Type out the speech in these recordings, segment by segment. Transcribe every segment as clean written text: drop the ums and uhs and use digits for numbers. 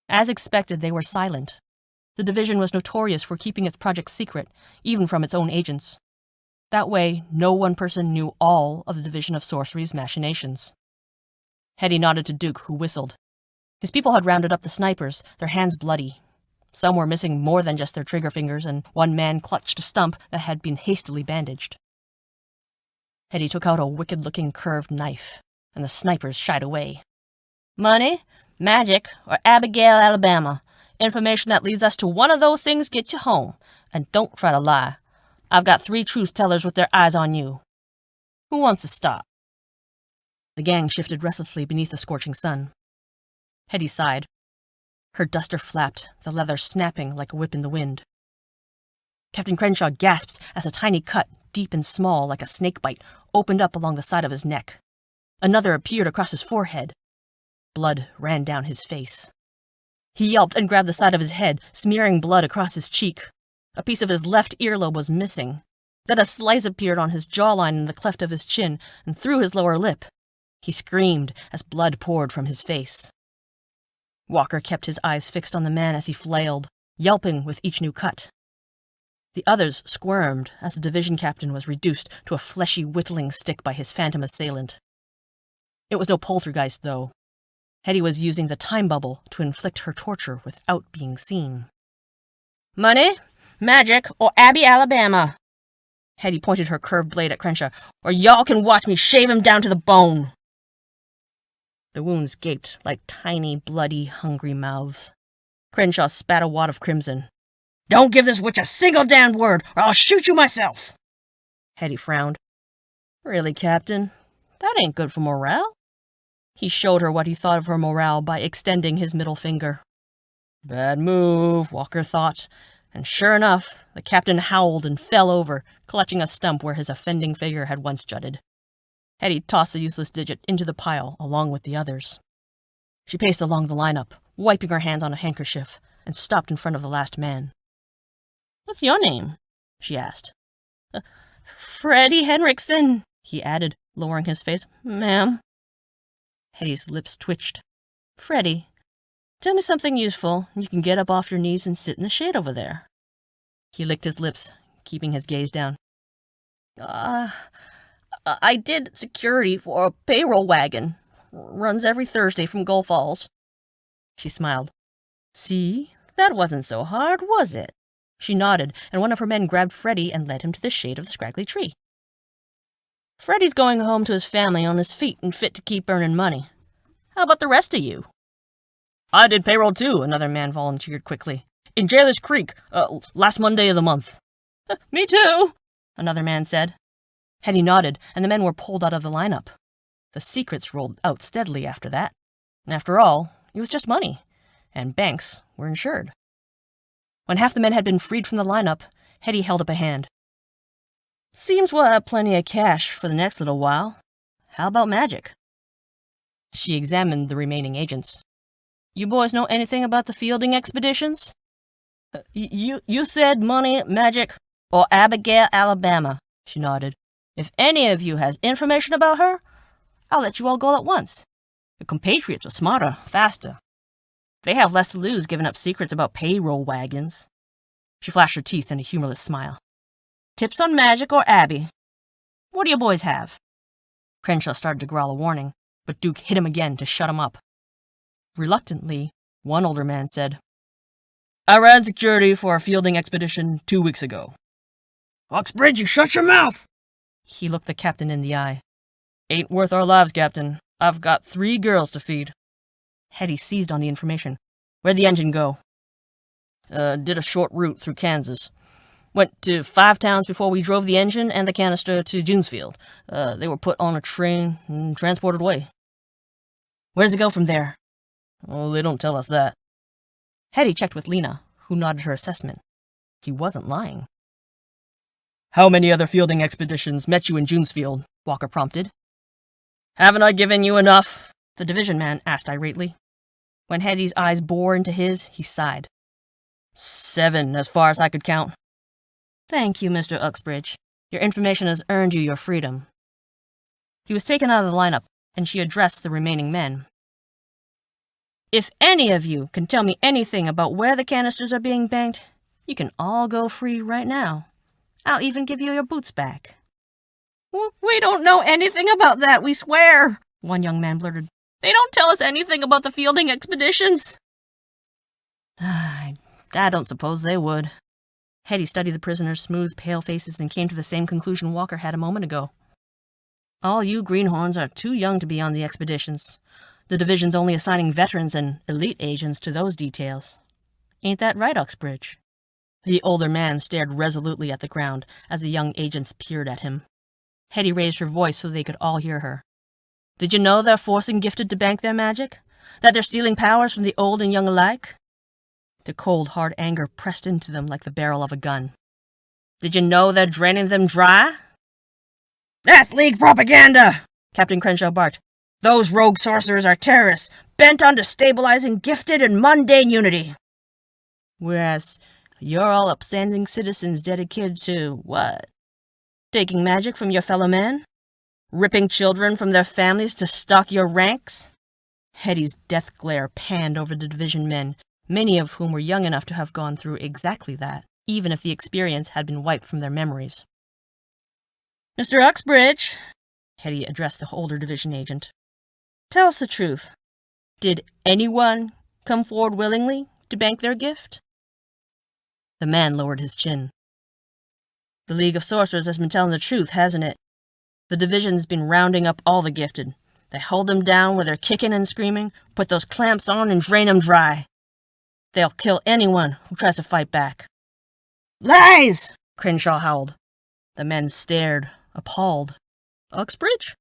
As expected, they were silent. The division was notorious for keeping its project secret, even from its own agents. That way, no one person knew all of the Division of Sorcery's machinations. Hettie nodded to Duke, who whistled. His people had rounded up the snipers, their hands bloody. Some were missing more than just their trigger fingers, and one man clutched a stump that had been hastily bandaged. Hettie took out a wicked-looking curved knife, and the snipers shied away. Money, magic, or Abigail, Alabama. Information that leads us to one of those things gets you home. And don't try to lie. I've got 3 truth-tellers with their eyes on you. Who wants to stop? The gang shifted restlessly beneath the scorching sun. Hettie sighed. Her duster flapped, the leather snapping like a whip in the wind. Captain Crenshaw gasped as a tiny cut, deep and small like a snake bite, opened up along the side of his neck. Another appeared across his forehead. Blood ran down his face. He yelped and grabbed the side of his head, smearing blood across his cheek. A piece of his left earlobe was missing. Then a slice appeared on his jawline in the cleft of his chin and through his lower lip. He screamed as blood poured from his face. Walker kept his eyes fixed on the man as he flailed, yelping with each new cut. The others squirmed as the division captain was reduced to a fleshy whittling stick by his phantom assailant. It was no poltergeist, though. Hettie was using the time bubble to inflict her torture without being seen. Money, magic, or Abby, Alabama. Hettie pointed her curved blade at Crenshaw. Or y'all can watch me shave him down to the bone. The wounds gaped like tiny, bloody, hungry mouths. Crenshaw spat a wad of crimson. Don't give this witch a single damned word, or I'll shoot you myself. Hettie frowned. Really, Captain? That ain't good for morale. He showed her what he thought of her morale by extending his middle finger. Bad move, Walker thought, and sure enough, the captain howled and fell over, clutching a stump where his offending figure had once jutted. Hettie tossed the useless digit into the pile along with the others. She paced along the lineup, wiping her hands on a handkerchief, and stopped in front of the last man. What's your name? She asked. Freddie Henriksen, he added, lowering his face. Ma'am. Hettie's lips twitched. Freddie, tell me something useful, and you can get up off your knees and sit in the shade over there. He licked his lips, keeping his gaze down. I did security for a payroll wagon. Runs every Thursday from Gull Falls. She smiled. See? That wasn't so hard, was it? She nodded, and one of her men grabbed Freddie and led him to the shade of the scraggly tree. Freddie's going home to his family on his feet and fit to keep earning money. How about the rest of you? I did payroll too, another man volunteered quickly. In Jailers Creek, last Monday of the month. Me too, another man said. Hettie nodded, and the men were pulled out of the lineup. The secrets rolled out steadily after that. And after all, it was just money, and banks were insured. When half the men had been freed from the lineup, Hettie held up a hand. Seems we'll have plenty of cash for the next little while. How about magic? She examined the remaining agents. You boys know anything about the fielding expeditions? You said money, magic, or Abigail, Alabama, she nodded. If any of you has information about her, I'll let you all go at once. Your compatriots are smarter, faster. They have less to lose giving up secrets about payroll wagons. She flashed her teeth in a humorless smile. Tips on magic or Abby? What do you boys have? Crenshaw started to growl a warning, but Duke hit him again to shut him up. Reluctantly, one older man said, I ran security for a fielding expedition 2 weeks ago. Uxbridge, you shut your mouth! He looked the captain in the eye. Ain't worth our lives, Captain. I've got 3 girls to feed. Hettie seized on the information. Where'd the engine go? Did a short route through Kansas. Went to 5 towns before we drove the engine and the canister to Junesfield. They were put on a train and transported away. Where does it go from there? Oh, they don't tell us that. Hettie checked with Lena, who nodded her assessment. He wasn't lying. How many other fielding expeditions met you in Junesfield? Walker prompted. Haven't I given you enough? The division man asked irately. When Hettie's eyes bore into his, he sighed. 7, as far as I could count. Thank you, Mr. Uxbridge. Your information has earned you your freedom. He was taken out of the lineup, and she addressed the remaining men. If any of you can tell me anything about where the canisters are being banked, you can all go free right now. I'll even give you your boots back." "We don't know anything about that, we swear," one young man blurted. "They don't tell us anything about the fielding expeditions." I don't suppose they would. Hettie studied the prisoners' smooth, pale faces and came to the same conclusion Walker had a moment ago. All you greenhorns are too young to be on the expeditions. The division's only assigning veterans and elite agents to those details. Ain't that right, Uxbridge? The older man stared resolutely at the ground as the young agents peered at him. Hettie raised her voice so they could all hear her. "Did you know they're forcing gifted to bank their magic? That they're stealing powers from the old and young alike?" The cold, hard anger pressed into them like the barrel of a gun. "Did you know they're draining them dry?" "That's League propaganda!" Captain Crenshaw barked. "Those rogue sorcerers are terrorists, bent on destabilizing gifted and mundane unity. Whereas you're all upstanding citizens dedicated to, what? Taking magic from your fellow men? Ripping children from their families to stock your ranks?" Hettie's death glare panned over the division men, many of whom were young enough to have gone through exactly that, even if the experience had been wiped from their memories. "Mr. Uxbridge," Hettie addressed the older division agent, "tell us the truth. Did anyone come forward willingly to bank their gift?" The man lowered his chin. "The League of Sorcerers has been telling the truth, hasn't it? The division's been rounding up all the gifted. They hold them down where they're kicking and screaming, put those clamps on and drain them dry. They'll kill anyone who tries to fight back." "Lies!" Crenshaw howled. The men stared, appalled. Uxbridge?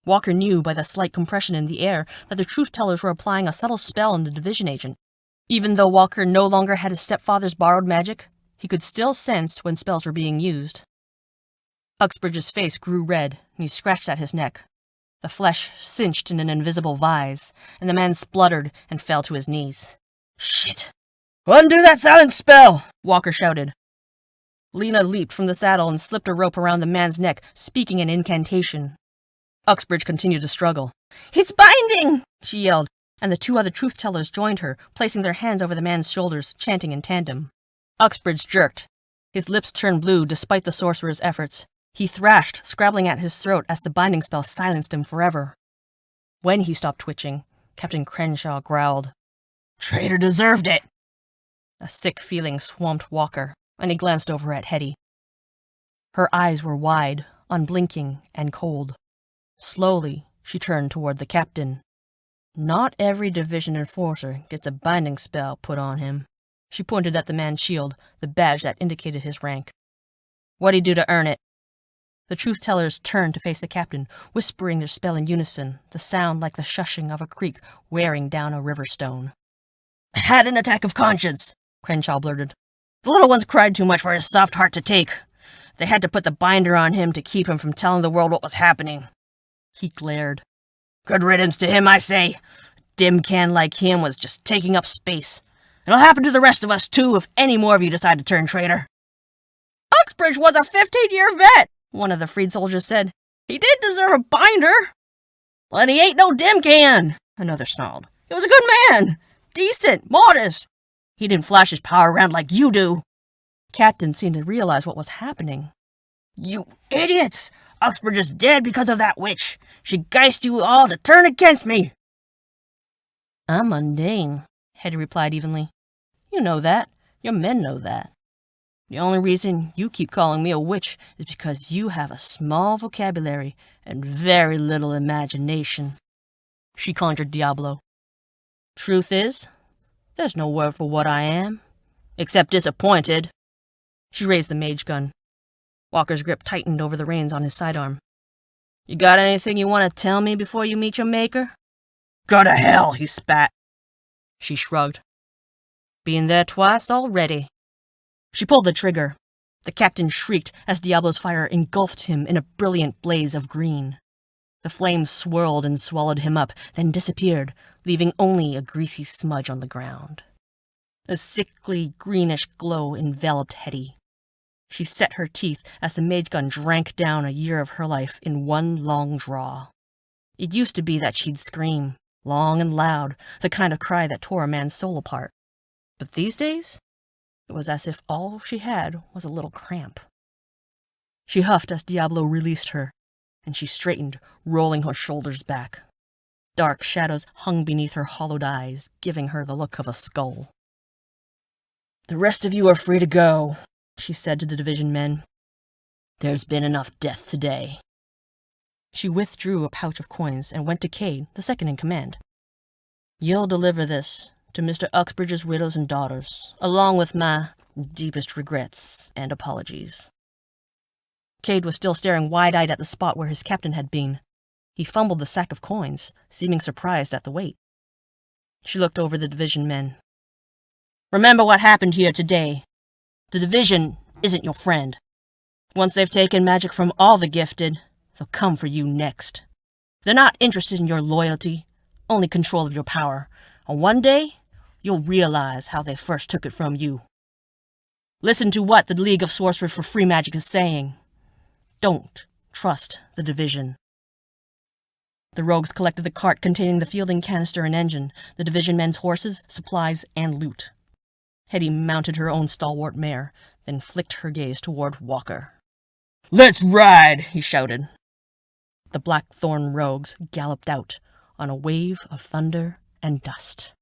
Walker knew by the slight compression in the air that the truth-tellers were applying a subtle spell on the division agent. Even though Walker no longer had his stepfather's borrowed magic, he could still sense when spells were being used. Uxbridge's face grew red, and he scratched at his neck. The flesh cinched in an invisible vise, and the man spluttered and fell to his knees. "Shit! Undo that silent spell!" Walker shouted. Lena leaped from the saddle and slipped a rope around the man's neck, speaking an incantation. Uxbridge continued to struggle. "It's binding!" she yelled, and the two other truth-tellers joined her, placing their hands over the man's shoulders, chanting in tandem. Uxbridge jerked. His lips turned blue despite the sorcerer's efforts. He thrashed, scrabbling at his throat as the binding spell silenced him forever. When he stopped twitching, Captain Crenshaw growled, "Traitor deserved it!" A sick feeling swamped Walker, and he glanced over at Hettie. Her eyes were wide, unblinking, and cold. Slowly, she turned toward the captain. "Not every division enforcer gets a binding spell put on him." She pointed at the man's shield, the badge that indicated his rank. "What'd he do to earn it?" The truth-tellers turned to face the captain, whispering their spell in unison, the sound like the shushing of a creek wearing down a river stone. "Had an attack of conscience," Crenshaw blurted. "The little ones cried too much for his soft heart to take. They had to put the binder on him to keep him from telling the world what was happening." He glared. "Good riddance to him, I say. A dim can like him was just taking up space. It'll happen to the rest of us, too, if any more of you decide to turn traitor." "Uxbridge was a 15-year vet," one of the freed soldiers said. "He did deserve a binder." "But he ain't no dim can," another snarled. "He was a good man. Decent, modest. He didn't flash his power around like you do." Captain seemed to realize what was happening. "You idiots! Uxbridge is dead because of that witch. She geised you all to turn against me." "I'm mundane," Hettie replied evenly. "You know that. Your men know that. The only reason you keep calling me a witch is because you have a small vocabulary and very little imagination." She conjured Diablo. "Truth is, there's no word for what I am, except disappointed." She raised the mage gun. Walker's grip tightened over the reins on his sidearm. "You got anything you want to tell me before you meet your maker?" "Go to hell," he spat. She shrugged. "Been there twice already." She pulled the trigger. The captain shrieked as Diablo's fire engulfed him in a brilliant blaze of green. The flames swirled and swallowed him up, then disappeared, leaving only a greasy smudge on the ground. A sickly, greenish glow enveloped Hettie. She set her teeth as the mage gun drank down a year of her life in one long draw. It used to be that she'd scream, long and loud, the kind of cry that tore a man's soul apart. But these days, it was as if all she had was a little cramp. She huffed as Diablo released her, and she straightened, rolling her shoulders back. Dark shadows hung beneath her hollowed eyes, giving her the look of a skull. "The rest of you are free to go," she said to the division men. "There's been enough death today." She withdrew a pouch of coins and went to Cade, the second in command. "You'll deliver this to Mr. Uxbridge's widows and daughters, along with my deepest regrets and apologies." Cade was still staring wide-eyed at the spot where his captain had been. He fumbled the sack of coins, seeming surprised at the weight. She looked over the division men. "Remember what happened here today. The division isn't your friend. Once they've taken magic from all the gifted, they'll come for you next. They're not interested in your loyalty, only control of your power, and one day you'll realize how they first took it from you. Listen to what the League of Sorcerers for Free Magic is saying. Don't trust the division." The rogues collected the cart containing the fielding canister and engine, the division men's horses, supplies, and loot. Hettie mounted her own stalwart mare, then flicked her gaze toward Walker. "Let's ride!" he shouted. The Blackthorn rogues galloped out on a wave of thunder and dust.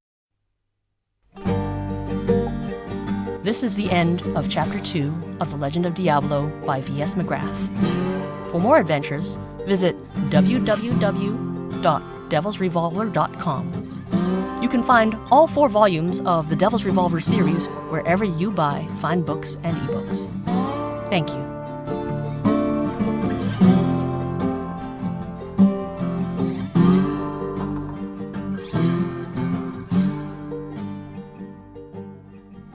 This is the end of Chapter 2 of The Legend of Diablo by V.S. McGrath. For more adventures, visit www.devilsrevolver.com. You can find all 4 volumes of the Devil's Revolver series wherever you buy fine books and ebooks. Thank you.